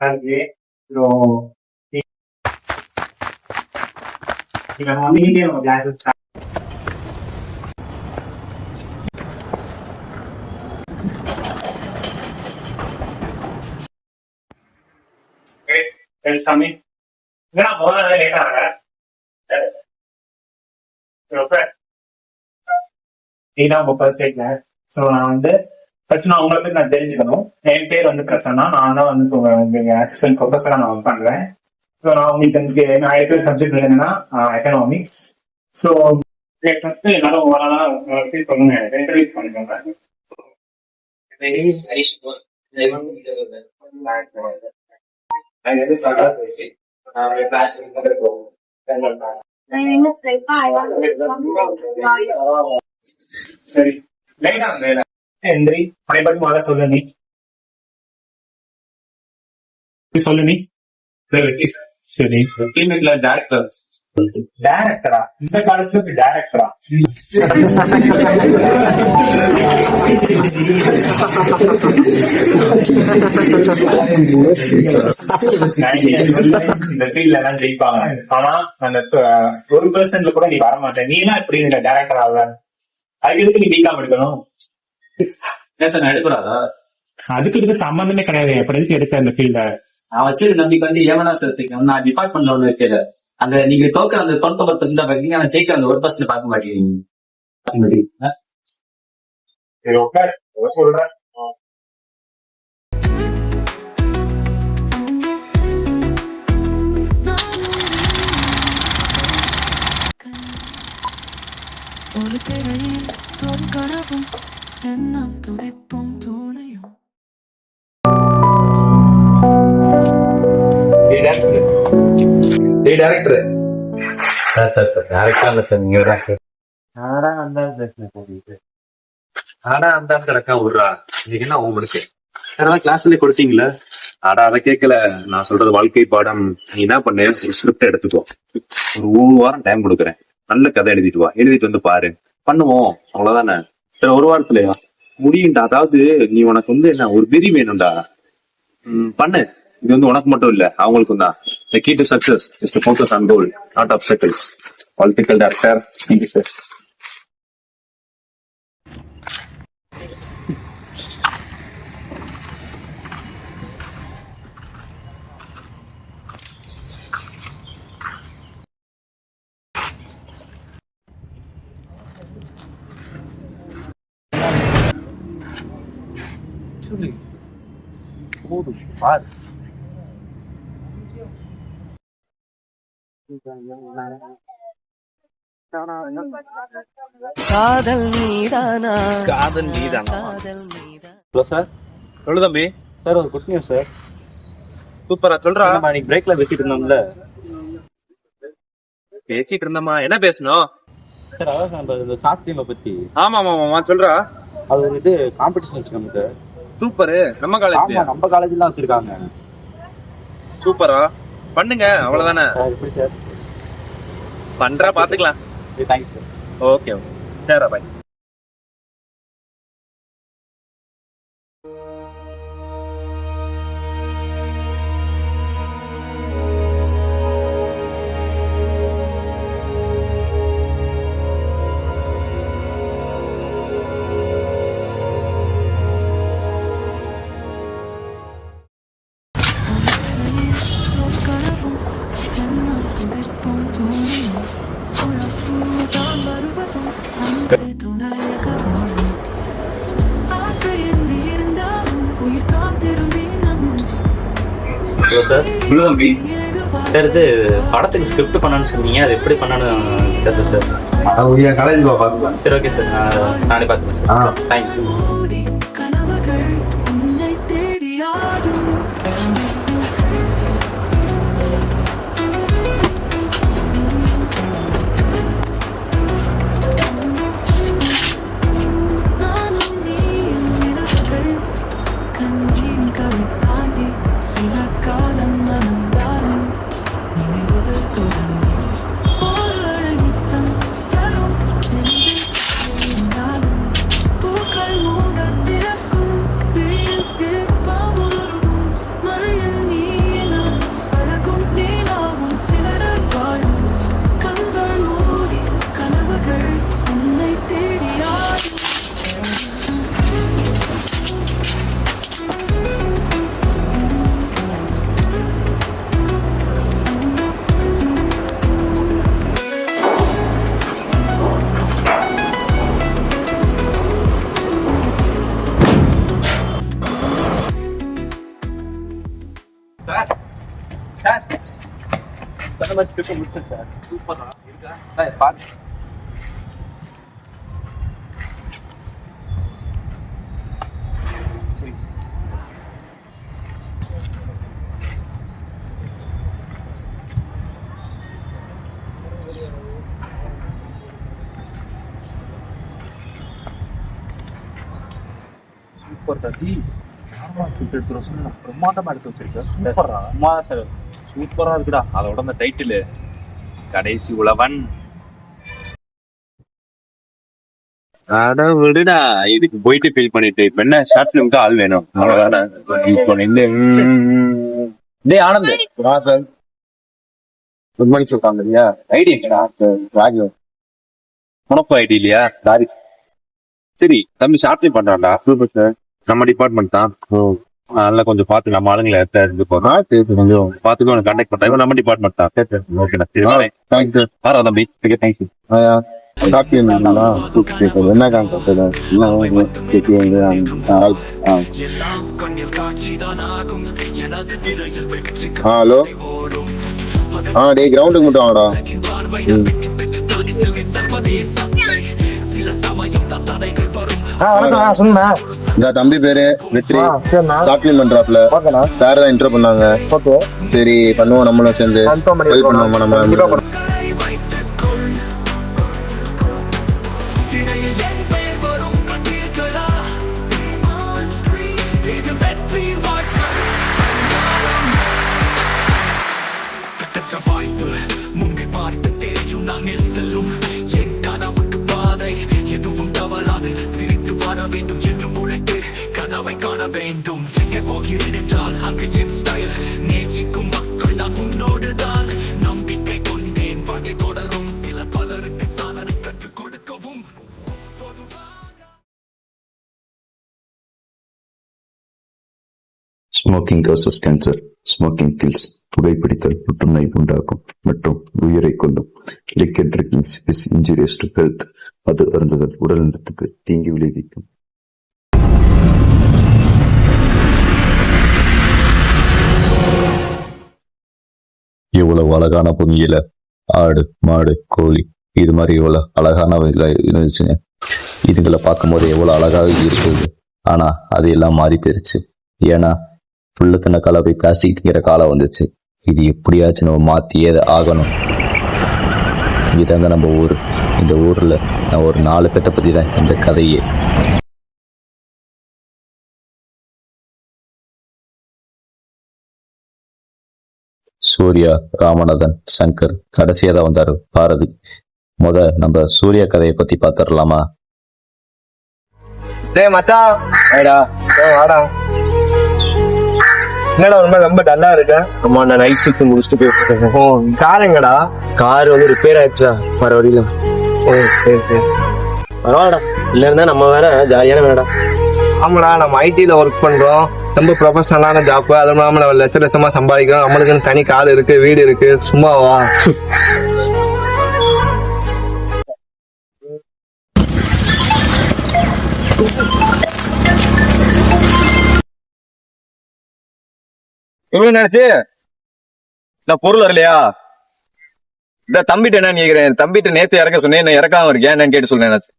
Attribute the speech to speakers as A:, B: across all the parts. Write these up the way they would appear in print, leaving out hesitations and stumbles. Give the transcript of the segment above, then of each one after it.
A: Anche lo divano media o dai sta pensami நான் முதல்ல கேட்டாங்க நீதான் உங்க ஃபர்ஸ்ட் கேட்கிறேன். ஸோ நான் வந்து ஃபர்ஸ்ட் நான் உங்களை பத்தி நான் தெரிஞ்சுக்கணும். என் பேர் வந்து பிரசன்னா. நான் தான் வந்து உங்க அசிஸ்டன்ட் ப்ரொஃபஸரா நான் ஒர்க் பண்றேன். ஸோ நான் உங்களுக்கு நான் இருக்கிற சப்ஜெக்ட் என்னன்னா எக்கனாமிக்ஸ். ஸோ ஃபர்ஸ்ட் என்னால ஓவராலா ஃபீல் பண்ணுங்க இன்டர்வியூ பண்ணிக்கோங்க. சரி லைட்டா எந்திரி படி முதல்ல சொல்லு நீ சொல்லு நீ சரி டேரக்டர் டேரக்டரா இந்த காலத்துல டேரக்டரா இந்த ஃபீல்ட்ல எல்லாம் ஜெயிப்பாங்க. ஆனா அந்த 1% கூட நீ வரமாட்டேன். நீ எல்லாம் எப்படி டேரக்டர் ஆகுற? அதுக்கு எதுக்கு நீ பிகாம் எடுக்கணும்?
B: எடுக்கூடாதா?
A: அதுக்கு இதுக்கு சம்பந்தமே கிடையாது. எப்படி எதுக்கு எடுக்க அந்த ஃபீல்ட?
B: நான் வச்சு நம்பிக்கை வந்து ஏவனா சார் நான் டிபார்ட்மெண்ட்ல ஒண்ணு இருக்கேன். அந்த நீங்க தோக்குற அந்த 99% தான் பாக்கீங்க. ஆனா ஜெயிக்கிற அந்த 1% பார்க்க மாட்டேங்கிறீங்க.
A: சொல்றேன்
C: ஒரு திரையில் ஒரு கனவும் என்ன துடிப்பும் தூணையும்.
B: டேரக்டர் சார் டேரக்டர் இல்ல சார், நீங்க சார்.
D: ஆனா அந்த அக்கா விடுறா, இன்னைக்கு என்ன உங்களுக்கு கிளாஸ்ல கொடுத்தீங்களா? ஆடா அதை கேட்கல. நான் சொல்றது வாழ்க்கை பாடம். நீ என்ன பண்ணு, ஒரு ஸ்கிரிப்ட் எடுத்துக்கோ. ஒரு வாரம் டைம் கொடுக்குறேன். நல்ல கதை எழுதிட்டு வா. எழுதிட்டு வந்து பாரு, பண்ணுவோம். அவ்வளவுதானே. சரி, ஒரு வாரத்துலயா முடியும்டா. அதாவது நீ உனக்கு வந்து என்ன ஒரு விரி வேணும்டா. பண்ணு. இது வந்து உனக்கு மட்டும் இல்ல, அவங்களுக்கும் தான். The key to success is to focus on goal, not obstacles. Political director, thank you, sir.
C: காதல் மீதானா
D: காதல் நீதானா?
B: Hello sir.
D: சொல்லு தம்பி.
B: சார் ஒரு குட் நியூஸ் சார்.
D: சூப்பரா சொல்றா.
B: இன்னைக்கு பிரேக்ல பேசிட்டு இருந்தோம்ல.
D: பேசிட்டு இருந்தோமா? என்ன பேசணும்
B: சார்? அதான் சார் நம்ம இந்த ஷார்ட் ஃபிலிமை பத்தி.
D: ஆமா சொல்றா.
B: அது ஒரு இது காம்படிஷன் வச்சிருக்காங்க சார்.
D: சூப்பரு. நம்ம காலேஜ்
B: நம்ம காலேஜ்ல வச்சிருக்காங்க.
D: சூப்பரா பண்ணுங்க. அவ்வளவுதானே.
B: எப்படி சார்
D: பண்றா, பாத்துக்கலாம்.
B: Thank you sir.
D: ஓகே சரி, பாய்.
C: ஒரு கனவும் என்ன துடிப்பும் தூணையும். உழப்புதான் வருவதும் அன்பே துணையாக வாழும். ஆசை என்று இருந்தாலும் உயிர் காத்திருந்தேன்.
B: Hello sir.
D: தம்பி.
B: சார் இது படத்துக்கு ஸ்கிரிப்ட் பண்ணணும்னு சொன்னீங்க. அது எப்படி பண்ணணும்னு தெரியல சார்.
D: காலேஜ் பாத்துக்கலாம்.
B: சரி, ஓகே சார். நானே பார்த்துக்கிறேன் சார். Thank you sir.
C: கனவுகள் உன்னை தேடியாடும். நானும் நீயும் நிலவுகள் கண்ணீரின் கரை தாண்டி சில காலம் நடந்தாலும் நினைவுகள் தொடர்ந்து ஒரு அழகித்தம் தரும் இருந்தாலும் பூக்கள் மூட திறக்கும் விழியில் சிற்பம் உருகும் மழையில் நீ
B: சார் சார் சொன்ன மாதிரி ஸ்கிரிப்ட் முடிச்சேன் சார். சூப்பரா இருக்கா சார்? பாருங்க.
D: சூப்பர் தம்பி. நார்மலா ஸ்கிரிப்ட் எடுத்து சொன்னா பிரம்மாண்டமா எடுத்து வச்சிருக்க. சூப்பரா
B: அம்மா சார்
D: சூப்பரா இருக்குடா. அதோட அந்த டைட்டில் கடைசி உழவன். அட விடுடா, இதுக்கு போயிட்டு ஃபீல் பண்ணிட்டு இப்ப என்ன ஷார்ட் ஃபிலிம்க்கு ஆள் வேணும் அவ்வளவுதானே. இப்போ நின்று டேய் ஆனந்த் சார் குட் மார்னிங் சொல்றாங்க இல்லையா? ஐடி இல்லையா சார்? ராஜு உனக்கு ஐடி இல்லையா? சாரி சரி தம்பி ஷார்ட் ஃபிலிம் பண்றான்டா. Super sir. நம்ம டிபார்ட்மெண்ட் தான். அதனால கொஞ்சம் பார்த்து நம்ம ஆளுங்களை இருந்து போறோம். கொஞ்சம் பார்த்துக்கோ உனக்கு கான்டாக்ட் பண்றேன். நம்ம டிபார்ட்மெண்ட் தான். ஓகேடா சரி வாரா தம்பி. Okay thanks.
E: என்ன கான்செப்ட் ஹலோ டேய் கிரவுண்டுக்கு மட்டும் வாங்கடா.
F: சொல்லுண்ணா.
E: இந்த தம்பி பேரு வெற்றி.
F: சரிண்ணா.
E: சாப்பிங் பண்றாப்ல.
F: ஓகேண்ணா.
E: சார் தான் இன்ட்ரோ பண்ணாங்க.
F: ஓகே.
E: சரி பண்ணுவோம் நம்மளும் சேர்ந்து.
F: கன்ஃபார்ம் பண்ணி
E: ஹெல்ப் பண்ணுவோமா நம்ம?
F: கண்டிப்பா பண்ணுவோம்.
G: Smoking causes cancer. Smoking kills. புகைப்பிடித்தல் புற்றுநோய் உண்டாக்கும் மற்றும் உயிரை கொல்லும். Liquor drinking is injurious to health. அது அருந்துதல் உடல் நலத்துக்கு தீங்கு விளைவிக்கும். எவ்வளவு அழகான பொங்கியில ஆடு மாடு கோழி இது மாதிரி எவ்வளவு அழகான இருந்துச்சுங்க. இதுங்களை பார்க்கும்போது எவ்வளவு அழகாக இருக்குது. ஆனா அது எல்லாம் மாறி போயிருச்சு. ஏன்னா புல்ல தின்ன கலவை பிளாஸ்டிக் திங்கிற காலம் வந்துச்சு. இது எப்படியாச்சும் நம்ம மாத்தியே ஆகணும். இதாங்க நம்ம ஊர். இந்த ஊர்ல நான் ஒரு 4 பேத்தை பத்தி தான் இந்த கதையே. சூர்யா, ராமநாதன், சங்கர், கடைசியா தான் வந்தாரு பாரதி. நம்ம சூர்யா கதையை பத்தி பாத்துடலாமா?
F: டேய் மச்சான். வாடா. வாடா. என்னடா ஒரு மாதிரி ரொம்ப டல்லா இருக்க?
B: அம்மா நான் நைட் ஷிஃப்ட் முடிச்சுட்டு போயிருக்கேன்.
F: ஓ கார் எங்கடா?
B: கார் வந்து ரிப்பேர் ஆயிடுச்சா வர வழியில.
F: ஓ சரி சரி.
B: பரவாயில்ல, இல்ல இருந்தா நம்ம வேற ஜாலியான வேடா.
F: ஆமாடா நம்ம ஐடில ஒர்க் பண்றோம். ரொம்ப ப்ரொஃபஷனலான ஜாப். அது இல்லாம நம்ம லட்சமா சம்பாதிக்கிறோம். நம்மளுக்கு தனி கார் இருக்கு, வீடு இருக்கு. சும்மாவா?
B: எவ்வளவு நினைச்சு நான் பொருள் வரலையா? இந்த தம்பிட்ட என்ன கேக்குறேன்? தம்பிட்ட நேத்து இறக்க சொன்னேன், என்ன இறக்காம இருக்கேன் என்னன்னு கேட்டு சொல்றேன்.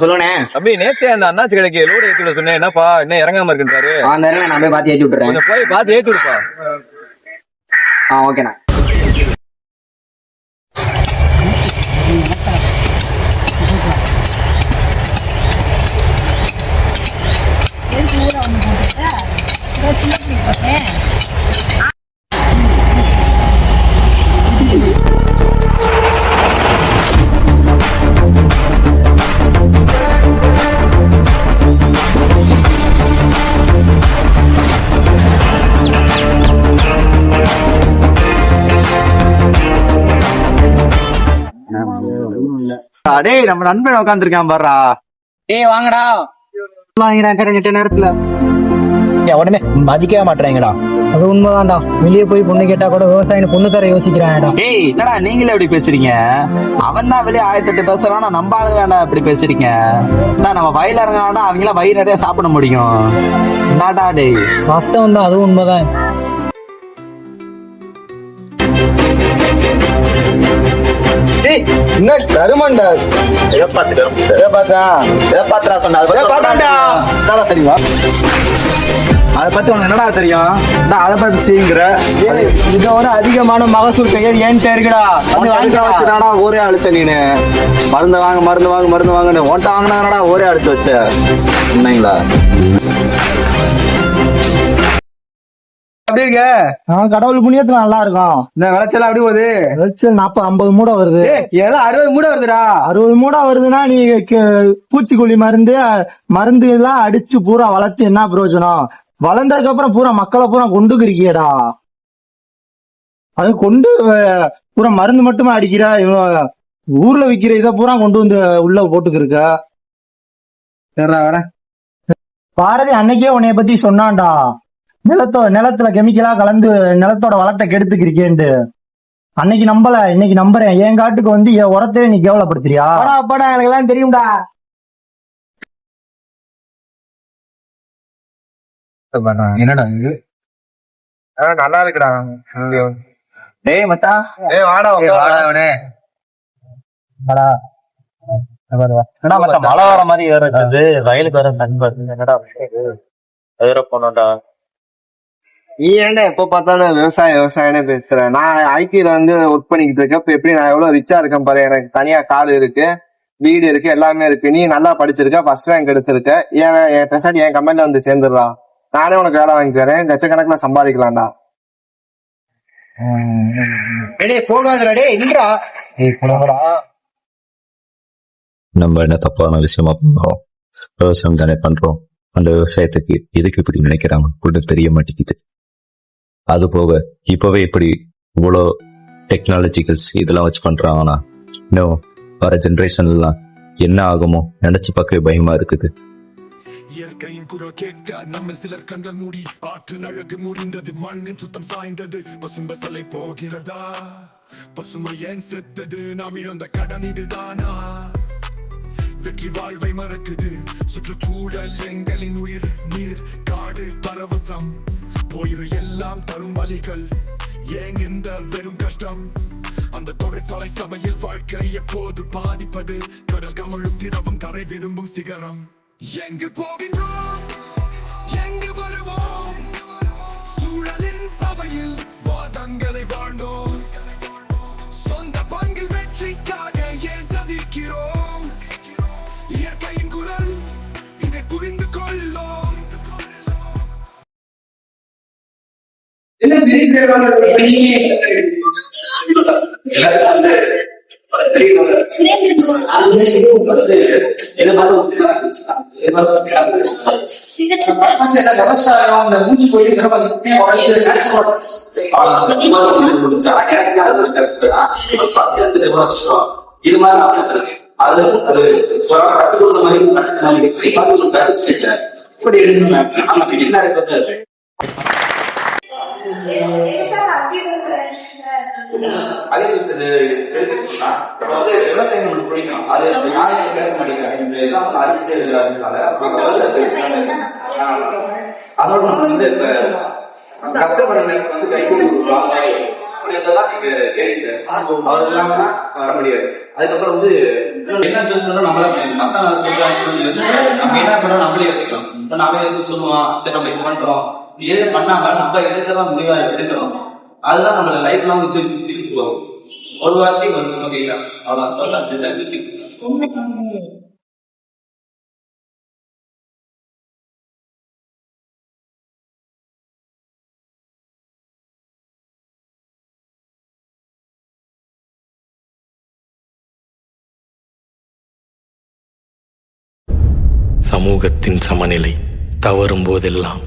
H: சொல்லுனே
B: தம்பி நேத்தே அந்த அண்ணாச்சி கடைக்கு லோடு ஏத்தி விட சொன்னேன். என்னப்பா என்ன இறங்காம இருக்குன்றாரு.
H: அந்த நேரம் நான் போய் பார்த்து ஏத்தி விட்டுறேன்.
B: கொஞ்சம் போய் பார்த்து ஏத்தி விடுப்பா.
H: ஓகேண்ணா.
F: டேய் நம்ம நண்பன் உட்காந்துருக்கான் பாருடா.
H: வாங்கடா வாங்கிறேன் நேரத்துல. உடனே மதிக்கவே மாட்டேங்கிறா.
I: அது உண்மைதான்டா. வெளியே போய் பொண்ணு கேட்டா கூட விவசாயம் பொண்ணு தர யோசிக்கிறான்டா.
J: ஏய் என்னடா நீங்களே இப்படி பேசுறீங்க? அவன் தான் வெளியே 1008 பேசுறானா, நம்ம ஆளுங்க இப்படி பேசுறீங்க? நம்ம வயல இறங்கினா அவங்க எல்லாம் வயிறு நிறைய சாப்பிட முடியும். என்னடா டேய்,
I: வாஸ்தவம் தான், அதுவும் உண்மைதான்.
F: என்ன கருமண்டா?
J: அதை பத்தி உனக்கு என்னடா தெரியும்? அதை பத்தி செய்யுங்கிற
I: இதோட அதிகமான மகசூல் கையில் ஏன்ட்ட இருக்குடா.
J: வச்சுதாடா ஒரே அழிச்ச நீனு. மருந்து வாங்குன்னு ஓட்ட வாங்கினாங்கடா ஒரே அடிச்சு வச்ச. என்னங்களா
F: அப்படி இருக்க?
I: கடவுள் புண்ணியத்துல நல்லா இருக்கும்.
F: இந்த விளைச்சல் அப்படி போகுது.
I: விளைச்சல் 40-50 மூடை வருது.
F: ஏதோ 60 மூடை வருதுடா.
I: 60 மூடை வருதுன்னா நீ பூச்சிக்கொல்லி மருந்து எல்லாம் அடிச்சு பூரா வளர்த்து என்ன பிரயோஜனம்? வளர்ந்ததுக்கு அப்புறம் பூரா மக்களை பூரா கொண்டுக்கிறியடா. அது கொண்டு பூரா மருந்து மட்டுமா அடிக்கிற? ஊர்ல விக்கிற இதை பூரா கொண்டு வந்து உள்ள போட்டுக்கிருக்க.
F: வர
I: பாரதி அன்னைக்கே உன்னைய பத்தி சொன்னான்டா, நிலத்துல கெமிக்கலா கலந்து நிலத்தோட வளத்தை கெடுத்துக்கிருக்கேன்ட்டு. அன்னைக்கு நம்பல, இன்னைக்கு நம்புறேன். என் காட்டுக்கு வந்து என் உரத்தையே நீ கேவலப்படுத்துறியா?
F: படா எனக்கு எல்லாம் தெரியும்டா. என்னடா இது? நல்லா இருக்குடா.
J: டேய் மச்சா,
F: வாடா அவனே.
J: என்னடா மச்சா மழை வர மாதிரி இருக்குது, வயலுக்கு வர நண்பர் என்னடா வேற போனோம்டா.
F: நீ ஏன்டா எப்ப பார்த்தாலும் விவசாயம்னு பேசுற? நான் ஐடில வந்து ஒர்க் பண்ணிக்கிட்டு இருக்கேன். இப்ப எப்படி நான் எவ்வளவு ரிச்சா இருக்கேன் பாரு. எனக்கு தனியா காடு இருக்கு, வீடு இருக்கு, எல்லாமே இருக்கு. நீ நல்லா படிச்சிருக்க, ஃபர்ஸ்ட் ரேங்க் எடுத்திருக்க. என் பெசாட்டி என் கம்பெனில வந்து சேர்ந்துடுறா. நானே உனக்கு வேலை வாங்கி தரேன், லட்சக்கணக்கில் சம்பாதிக்கலாம்டா.
G: நம்ம என்ன தப்பான விஷயமா பண்றோம்? விவசாயம் தானே பண்றோம். அந்த விவசாயத்துக்கு எதுக்கு இப்படி நினைக்கிறாங்க கூட தெரிய மாட்டேங்குது. அது போக இப்பவே இப்படி இவ்வளோ டெக்னாலஜிக்கல்ஸ் இதெல்லாம் வச்சு பண்றாங்கன்னா இன்னும் வர ஜென்ரேஷன்லாம் என்ன ஆகுமோ நினைச்சு பார்க்கவே பயமா இருக்குது.
C: இயற்கையின் குரல் கேட்க நம்ம சிலர் கண்கள் மூடி. ஆற்று அழகு முடிந்தது, மண்ணின் சுத்தம் சாய்ந்தது. பசும்பசலை போகிறதா? பசுமை ஏன் செத்தது? நாம் இழந்த கடன் இதுதானா? வெற்றி வாழ்வை மறக்குது. சுற்றுச்சூழல் எங்களின் உயிர். நீர் காடு பரவசம் போயிரு எல்லாம் தரும் வழிகள். ஏன் இந்த வெறும் கஷ்டம்? அந்த தொழிற்சாலை சபையில் வாழ்க்கை எப்போது பாதிப்பது? கடல் கமழும் திரவம், கரை விரும்பும் சிகரம். எங்கு போகின்றோம், எங்கு வருவோம்? சூழலின் சபையில் வாதங்களை வாழ்ந்தோம். சொந்த பங்கில் வெற்றிக்காக ஏன் சதிக்கிறோம்? இயற்கையின் குரல் இதை புரிந்து கொள்ளோம்.
K: இது மாதிரி அது கத்துக்கொடுத்த மாதிரி என்ன விவசாயம் உங்களுக்கு பிடிக்கும். அது யாரையும் பேச மாட்டேங்கிறாங்க, எல்லாம் அடிச்சுட்டே இருக்கிறாங்க. அதோட வந்து இப்ப கஷ்டப்படுற நேரத்துக்கு வந்து கை கொடுக்கலாம் நீங்க கேள்வி சார். அவர் இல்லாம வர முடியாது. அதுக்கப்புறம் வந்து என்ன சூஸ் பண்ணோம் நம்மள மத்த சொல்றாங்க, நம்ம என்ன பண்ணோம் நம்மளே யோசிக்கலாம். நாம எதுவும் சொல்லுவோம், நம்ம இது பண்றோம், எது பண்ணாம நம்ம எடுக்கலாம் முடிவா எடுக்கிறோம். அதுதான் நம்ம லைஃப் லாங் திருப்பி போகும். ஒரு வார்த்தை வந்து ஓகேங்களா, அவ்வளவுதான்.
L: சமூகத்தின் சமநிலை தவறும் போதெல்லாம்